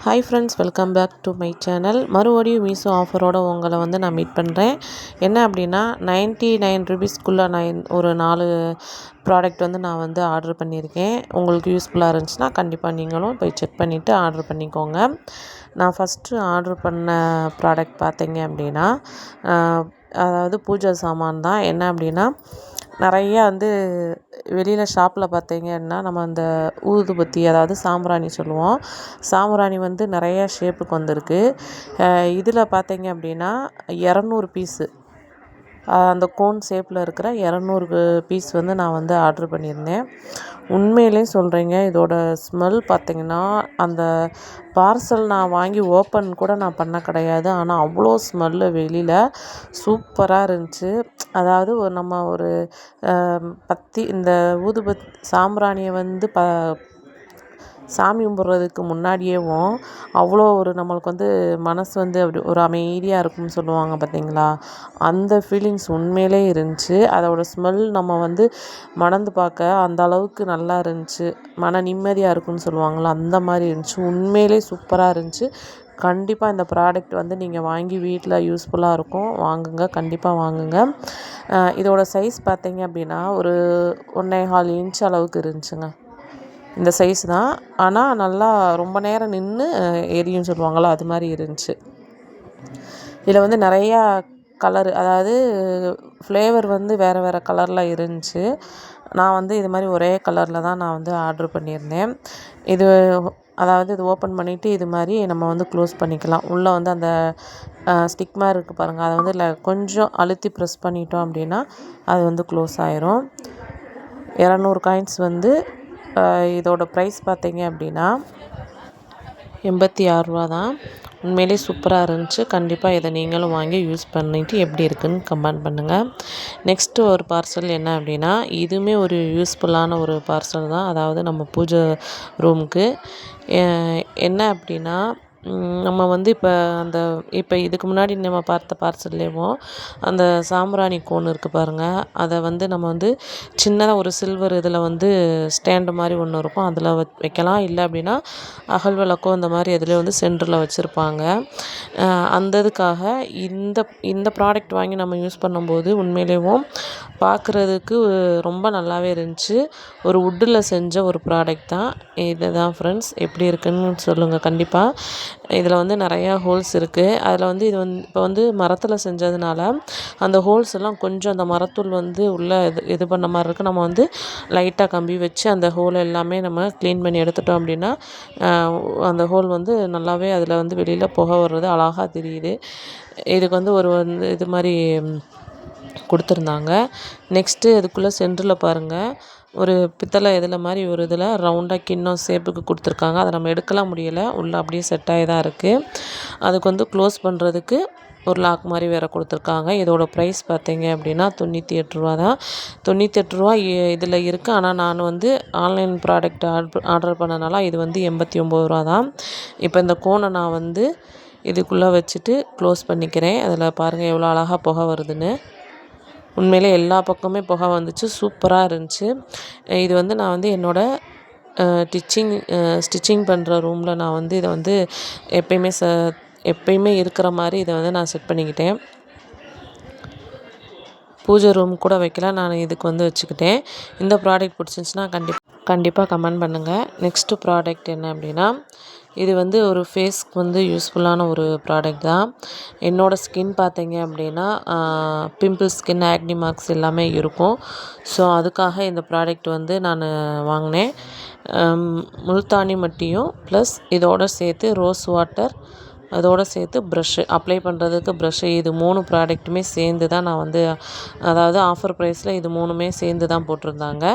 Hi friends, welcome back to my channel. மறுபடியும் மீஷோ ஆஃபரோடு உங்களை நான் மீட் பண்ணுறேன். என்ன அப்படின்னா 99 ருபீஸ்க்குள்ளே நான் ஒரு 4 ப்ராடக்ட் நான் ஆர்டர் பண்ணியிருக்கேன். உங்களுக்கு யூஸ்ஃபுல்லாக இருந்துச்சுன்னா கண்டிப்பாக நீங்களும் போய் செக் பண்ணிவிட்டு ஆர்டர் பண்ணிக்கோங்க. நான் ஃபஸ்ட்டு ஆர்டர் பண்ண ப்ராடக்ட் பார்த்தீங்க அப்படின்னா அதாவது பூஜை சாமான் தான். என்ன அப்படின்னா நிறையா வெளியில் ஷாப்பில் பார்த்தீங்கன்னா நம்ம அந்த ஊதுபத்தி, அதாவது சாம்பிராணி சொல்லுவோம். சாம்பிராணி நிறையா ஷேப்புக்கு வந்திருக்கு. இதில் பார்த்தீங்க அப்படின்னா 200 பீஸு, அந்த கோன் ஷேப்பில் இருக்கிற 200 பீஸ் நான் ஆர்டர் பண்ணியிருந்தேன். உண்மையிலே சொல்கிறேங்க, இதோட ஸ்மெல் பார்த்திங்கன்னா அந்த பார்சல் நான் வாங்கி ஓப்பன் கூட நான் பண்ண கிடையாது. ஆனால் அவ்வளோ ஸ்மெல்லு வெளியில் சூப்பராக இருந்துச்சு. அதாவது நம்ம ஒரு இந்த சாம்பிராணியை சாமி கும்பிட்றதுக்கு முன்னாடியேவும் அவ்வளோ நம்மளுக்கு மனசு அப்படி ஒரு அமைதியாக இருக்கும்னு சொல்லுவாங்க பார்த்தீங்களா, அந்த ஃபீலிங்ஸ் உண்மையிலே இருந்துச்சு. அதோடய ஸ்மெல் நம்ம மணந்து பார்க்க அந்த அளவுக்கு நல்லா இருந்துச்சு. மன நிம்மதியாக இருக்கும்னு சொல்லுவாங்களா, அந்த மாதிரி இருந்துச்சு. உண்மையிலே சூப்பராக இருந்துச்சு. கண்டிப்பாக இந்த ப்ராடக்ட் நீங்கள் வாங்கி வீட்டில் யூஸ்ஃபுல்லாக இருக்கும். வாங்குங்க, கண்டிப்பாக வாங்குங்க. இதோட சைஸ் பார்த்தீங்க அப்படின்னா ஒரு 1.25 இன்ச் அளவுக்கு இருந்துச்சுங்க. இந்த சைஸ் தான். ஆனால் நல்லா ரொம்ப நேரம் நின்று எரியும்னு சொல்லுவாங்களா, அது மாதிரி இருந்துச்சு. இதில் நிறையா கலரு, அதாவது ஃப்ளேவர் வேறு வேறு கலரில் இருந்துச்சு. நான் இது மாதிரி ஒரே கலரில் தான் நான் ஆர்டர் பண்ணியிருந்தேன். இது ஓப்பன் பண்ணிவிட்டு இது மாதிரி நம்ம க்ளோஸ் பண்ணிக்கலாம். உள்ளே அந்த ஸ்டிக் மாதிரி இருக்குது பாருங்கள், அதை கொஞ்சம் அழுத்தி ப்ரெஸ் பண்ணிட்டோம் அப்படின்னா அது க்ளோஸ் ஆயிரும். 200 காயின்ஸ் இதோட ப்ரைஸ் பார்த்தீங்க அப்படின்னா 86 ரூபா தான். உண்மையிலே சூப்பராக இருந்துச்சு. கண்டிப்பாக இதை நீங்களும் வாங்கி யூஸ் பண்ணிவிட்டு எப்படி இருக்குதுன்னு கமெண்ட் பண்ணுங்கள். நெக்ஸ்ட்டு ஒரு பார்சல் என்ன அப்படின்னா, இதுவுமே ஒரு யூஸ்ஃபுல்லான ஒரு பார்சல் தான். அதாவது நம்ம பூஜை ரூமுக்கு என்ன அப்படின்னா, நம்ம இப்போ இதுக்கு முன்னாடி நம்ம பார்த்த பார்சல்லேயும் அந்த சாம்பிராணி கோன் இருக்குது பாருங்கள், அதை நம்ம சின்னதாக ஒரு சில்வர் இதில் ஸ்டாண்டு மாதிரி ஒன்று இருக்கும், அதில் வைக்கலாம். இல்லை அப்படின்னா அகல் விளக்கோ இந்த மாதிரி எதுலேயே சென்டரில் வச்சுருப்பாங்க. அந்த இதுக்காக இந்த ப்ராடக்ட் வாங்கி நம்ம யூஸ் பண்ணும்போது உண்மையிலேயும் பார்க்குறதுக்கு ரொம்ப நல்லாவே இருந்துச்சு. ஒரு வுட்டில் செஞ்ச ஒரு ப்ராடக்ட் தான். இதுதான் ஃப்ரெண்ட்ஸ், எப்படி இருக்குதுன்னு சொல்லுங்கள். கண்டிப்பாக இதில் நிறையா ஹோல்ஸ் இருக்குது. அதில் இது இப்போ மரத்தில் செஞ்சதுனால அந்த ஹோல்ஸ் எல்லாம் கொஞ்சம் அந்த மரத்தூள் உள்ளே இது பண்ண மாதிரி இருக்குது. நம்ம லைட்டாக கம்பி வச்சு அந்த ஹோல் எல்லாமே நம்ம க்ளீன் பண்ணி எடுத்துட்டோம் அப்படின்னா அந்த ஹோல் நல்லாவே அதில் வெளியில் புகை வர்றது அழகாக தெரியுது. இதுக்கு ஒரு இது மாதிரி கொடுத்துருந்தாங்க. நெக்ஸ்ட்டு இதுக்குள்ளே சென்டரில் பாருங்கள், ஒரு பித்தளை இதில் மாதிரி ஒரு இதில் ரவுண்டாக கிண்ணம் ஷேப்புக்கு கொடுத்துருக்காங்க. அதை நம்ம எடுக்கலாம் முடியலை, உள்ளே அப்படியே செட் ஆகி தான் இருக்குது. அதுக்கு க்ளோஸ் பண்ணுறதுக்கு ஒரு லாக் மாதிரி வேறு கொடுத்துருக்காங்க. இதோட ப்ரைஸ் பார்த்தீங்க அப்படின்னா 98 ரூபா தான். 98 ரூபா இதில் இருக்குது. ஆனால் நான் ஆன்லைன் ப்ராடக்ட் ஆர்டர் பண்ணனால இது 89 ரூபா தான். இப்போ இந்த கோனை நான் இதுக்குள்ளே வச்சுட்டு க்ளோஸ் பண்ணிக்கிறேன். அதில் பாருங்கள் எவ்வளோ அழகாக புகை வருதுன்னு. உண்மையிலே எல்லா பக்கமே புகை வந்துச்சு, சூப்பராக இருந்துச்சு. இது நான் என்னோடய ஸ்டிச்சிங் பண்ணுற ரூமில் நான் இதை எப்பயுமே இருக்கிற மாதிரி இதை நான் செட் பண்ணிக்கிட்டேன். பூஜை ரூம் கூட வைக்கலாம், நான் இதுக்கு வச்சுக்கிட்டேன். இந்த ப்ராடக்ட் பிடிச்சிருந்துச்சின்னா கண்டிப்பாக கமெண்ட் பண்ணுங்கள். நெக்ஸ்ட்டு ப்ராடக்ட் என்ன அப்படின்னா, இது ஒரு ஃபேஸ்க்கு யூஸ்ஃபுல்லான ஒரு ப்ராடக்ட் தான். என்னோடய ஸ்கின் பார்த்தீங்க அப்படின்னா பிம்பிள் ஸ்கின், ஆக்னி மார்க்ஸ் எல்லாமே இருக்கும். ஸோ அதுக்காக இந்த ப்ராடக்ட் நான் வாங்கினேன். முல்தானி மட்டியும் ப்ளஸ் இதோடு சேர்த்து ரோஸ் வாட்டர், அதோடு சேர்த்து ப்ரஷ்ஷு, அப்ளை பண்ணுறதுக்கு ப்ரஷ்ஷு, இது 3 ப்ராடக்ட்டுமே சேர்ந்து தான் நான் அதாவது ஆஃபர் ப்ரைஸில் இது 3மே சேர்ந்து தான் போட்டிருந்தாங்க.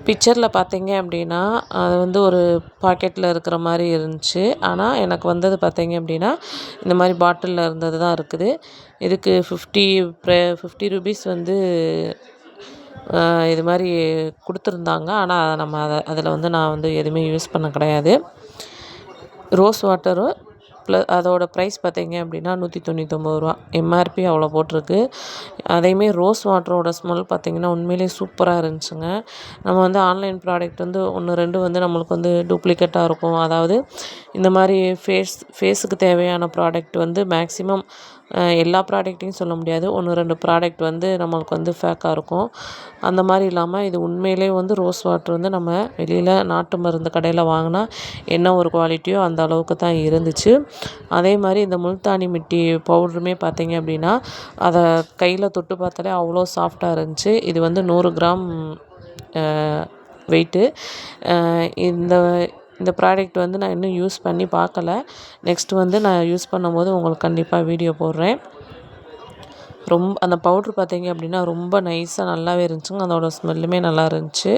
பிக்சரில் பார்த்தீங்க அப்படின்னா அது ஒரு பாக்கெட்டில் இருக்கிற மாதிரி இருந்துச்சு. ஆனால் எனக்கு வந்தது பார்த்தீங்க அப்படின்னா இந்த மாதிரி பாட்டிலில் இருந்தது தான் இருக்குது. இதுக்கு 50 ருபீஸ் இது மாதிரி கொடுத்துருந்தாங்க. ஆனால் நம்ம அதில் நான் எதுவுமே யூஸ் பண்ண கிடையாது. ரோஸ் வாட்டரும் அதோட ப்ரைஸ் பார்த்தீங்க அப்படின்னா ரூ. 199. எம்ஆர்பி அவ்வளோ போட்டிருக்கு. அதேமாரி ரோஸ் வாட்டரோட ஸ்மெல் பார்த்திங்கன்னா உண்மையிலேயே சூப்பராக இருந்துச்சுங்க. நம்ம வந்து ஆன்லைன் ப்ராடக்ட் வந்து 1, 2 வந்து நம்மளுக்கு வந்து டூப்ளிகேட்டாக இருக்கும். அதாவது இந்த மாதிரி ஃபேஸுக்கு தேவையான ப்ராடக்ட் வந்து மேக்ஸிமம் எல்லா ப்ராடக்ட்டையும் சொல்ல முடியாது. 1, 2 ப்ராடக்ட் வந்து நம்மளுக்கு வந்து ஃபேக்காக இருக்கும். அந்த மாதிரி இல்லாமல் இது உண்மையிலே வந்து ரோஸ் வாட்டர் வந்து நம்ம வெளியில் நாட்டு மருந்து கடையில் வாங்கினா என்ன ஒரு குவாலிட்டியோ அந்த அளவுக்கு தான் இருந்துச்சு. அதே மாதிரி இந்த முல்தானி மிட்டி பவுடருமே பார்த்திங்க அப்படின்னா அதை கையில் தொட்டு பார்த்தாலே அவ்வளோ சாஃப்டாக இருந்துச்சு. இது வந்து 100 கிராம் வெயிட்டு. இந்த இந்த ப்ராடக்ட் வந்து நான் இன்னும் யூஸ் பண்ணி பார்க்கல. நெக்ஸ்ட்டு வந்து நான் யூஸ் பண்ணும்போது உங்களுக்கு கண்டிப்பாக வீடியோ போடுறேன். அந்த பவுட்ரு பார்த்தீங்க அப்படின்னா ரொம்ப நைஸாக நல்லாவே இருந்துச்சுங்க. அதோட ஸ்மெல்லுமே நல்லா இருந்துச்சு.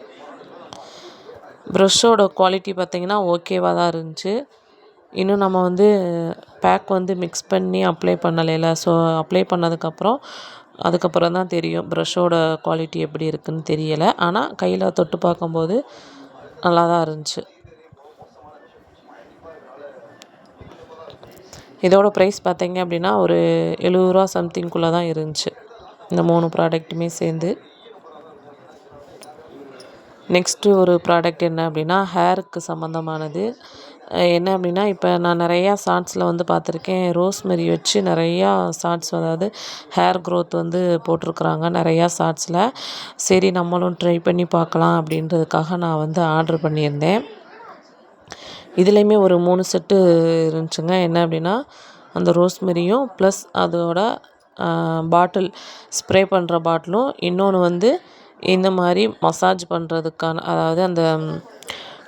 ப்ரஷ்ஷோட குவாலிட்டி பார்த்திங்கன்னா ஓகேவாக தான் இருந்துச்சு. இன்னும் நம்ம வந்து பேக் வந்து மிக்ஸ் பண்ணி அப்ளை பண்ணலைல. ஸோ அப்ளை அதுக்கப்புறம் தான் தெரியும் ப்ரஷ்ஷோட குவாலிட்டி எப்படி இருக்குதுன்னு தெரியலை. ஆனால் கையில் தொட்டு பார்க்கும்போது நல்லா தான் இருந்துச்சு. இதோட ப்ரைஸ் பார்த்தீங்க அப்படின்னா ஒரு ரூ. 70 சம்திங்குள்ளே தான் இருந்துச்சு இந்த 3 ப்ராடக்ட்டுமே சேர்ந்து. நெக்ஸ்ட்டு ஒரு ப்ராடக்ட் என்ன அப்படின்னா ஹேருக்கு சம்மந்தமானது. என்ன அப்படின்னா இப்போ நான் நிறையா ஷார்ட்ஸில் வந்து பார்த்துருக்கேன். ரோஸ்மெரி வச்சு நிறையா ஷார்ட்ஸ், அதாவது ஹேர் க்ரோத் வந்து போட்டிருக்குறாங்க நிறையா ஷார்ட்ஸில். சரி நம்மளும் ட்ரை பண்ணி பார்க்கலாம் அப்படின்றதுக்காக நான் வந்து ஆர்டர் பண்ணியிருந்தேன். இதுலேயுமே ஒரு 3 செட்டு இருந்துச்சுங்க. என்ன அப்படின்னா அந்த ரோஸ்மெரியும் ப்ளஸ் அதோட பாட்டில், ஸ்ப்ரே பண்ணுற பாட்டிலும், இன்னொன்று வந்து இந்த மாதிரி மசாஜ் பண்ணுறதுக்கான, அதாவது அந்த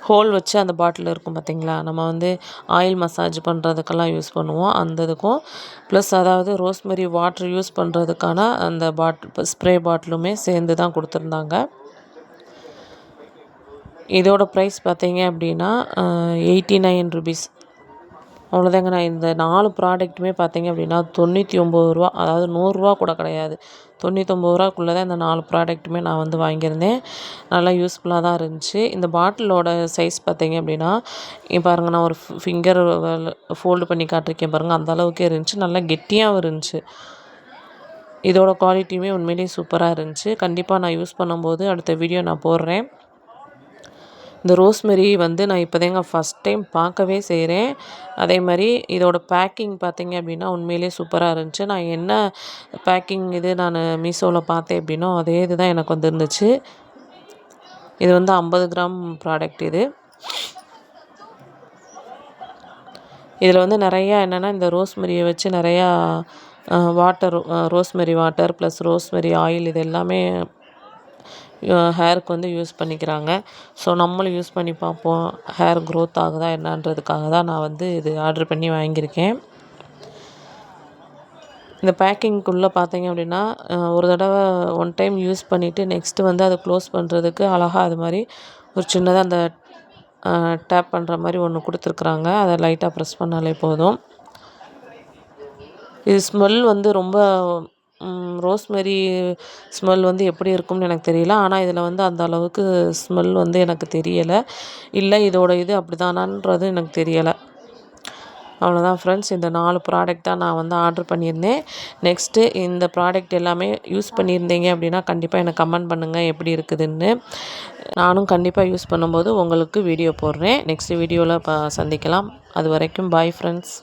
ஹோல் வச்சு அந்த பாட்டில் இருக்கும் பார்த்திங்களா, நம்ம வந்து ஆயில் மசாஜ் பண்ணுறதுக்கெல்லாம் யூஸ் பண்ணுவோம் அந்த இதுக்கும், ப்ளஸ் அதாவது ரோஸ்மெரி வாட்ரு யூஸ் பண்ணுறதுக்கான அந்த ஸ்ப்ரே பாட்டிலுமே சேர்ந்து தான் கொடுத்துருந்தாங்க. இதோட ப்ரைஸ் பார்த்தீங்க அப்படின்னா 89 ருபீஸ். அவ்வளோதாங்க. நான் இந்த 4 ப்ராடக்ட்டுமே பார்த்தீங்க அப்படின்னா ரூ. 99, அதாவது ரூ. 100 கூட கிடையாது. ரூ. 99 தான் இந்த 4 ப்ராடக்ட்டுமே நான் வந்து வாங்கியிருந்தேன். நல்லா யூஸ்ஃபுல்லாக தான் இருந்துச்சு. இந்த பாட்டிலோட சைஸ் பார்த்தீங்க அப்படின்னா பாருங்கள், நான் ஒரு ஃபிங்கர் ஃபோல்டு பண்ணி காட்டிருக்கேன் பாருங்கள், அந்த அளவுக்கே இருந்துச்சு. நல்லா கெட்டியாகவும் இருந்துச்சு. இதோட குவாலிட்டியுமே உண்மையிலேயே சூப்பராக இருந்துச்சு. கண்டிப்பாக நான் யூஸ் பண்ணும்போது அடுத்த வீடியோ நான் போடுறேன். இந்த ரோஸ்மெரி வந்து நான் இப்போதாங்க ஃபஸ்ட் டைம் பார்க்கவே செய்கிறேன். அதே மாதிரி இதோட பேக்கிங் பார்த்தீங்க அப்படின்னா உண்மையிலேயே சூப்பராக இருந்துச்சு. நான் என்ன பேக்கிங் நான் மீஷோவில் பார்த்தேன் அப்படின்னா அதே இது தான் எனக்கு வந்துருந்துச்சு. இது வந்து 50 கிராம் ப்ராடக்ட் இது. இதில் வந்து நிறையா என்னென்னா இந்த ரோஸ்மெரியை வச்சு நிறையா rosemary water plus rosemary oil இது எல்லாமே ஹேருக்கு வந்து யூஸ் பண்ணிக்கிறாங்க. ஸோ நம்மளும் யூஸ் பண்ணி பார்ப்போம், ஹேர் க்ரோத் ஆகுதா என்னன்றதுக்காக தான் நான் வந்து இது ஆர்டர் பண்ணி வாங்கியிருக்கேன். இந்த பேக்கிங்குள்ளே பார்த்தீங்க அப்படின்னா ஒரு தடவை ஒன் டைம் யூஸ் பண்ணிவிட்டு நெக்ஸ்ட்டு வந்து அதை க்ளோஸ் பண்ணுறதுக்கு அழகாக அது மாதிரி ஒரு சின்னதாக அந்த டேப் பண்ணுற மாதிரி ஒன்று கொடுத்துருக்குறாங்க. அதை லைட்டாக ப்ரெஸ் பண்ணாலே போதும். இது ஸ்மெல் வந்து ரொம்ப ரோஸ்மெரி ஸ்மெல் வந்து எப்படி இருக்கும்னு எனக்கு தெரியல. ஆனால் இதில் வந்து அந்த அளவுக்கு ஸ்மெல் வந்து எனக்கு தெரியலை. இல்லை இதோட இது அப்படிதானான்றது எனக்கு தெரியலை. அவ்வளோதான் ஃப்ரெண்ட்ஸ், இந்த 4 ப்ராடக்ட் தான் நான் வந்து ஆர்டர் பண்ணியிருந்தேன். நெக்ஸ்ட்டு இந்த ப்ராடக்ட் எல்லாமே யூஸ் பண்ணியிருந்தீங்க அப்படின்னா கண்டிப்பாக எனக்கு கமெண்ட் பண்ணுங்கள் எப்படி இருக்குதுன்னு. நானும் கண்டிப்பாக யூஸ் பண்ணும்போது உங்களுக்கு வீடியோ போடுறேன். நெக்ஸ்ட் வீடியோவில் சந்திக்கலாம். அது வரைக்கும் பாய் ஃப்ரெண்ட்ஸ்.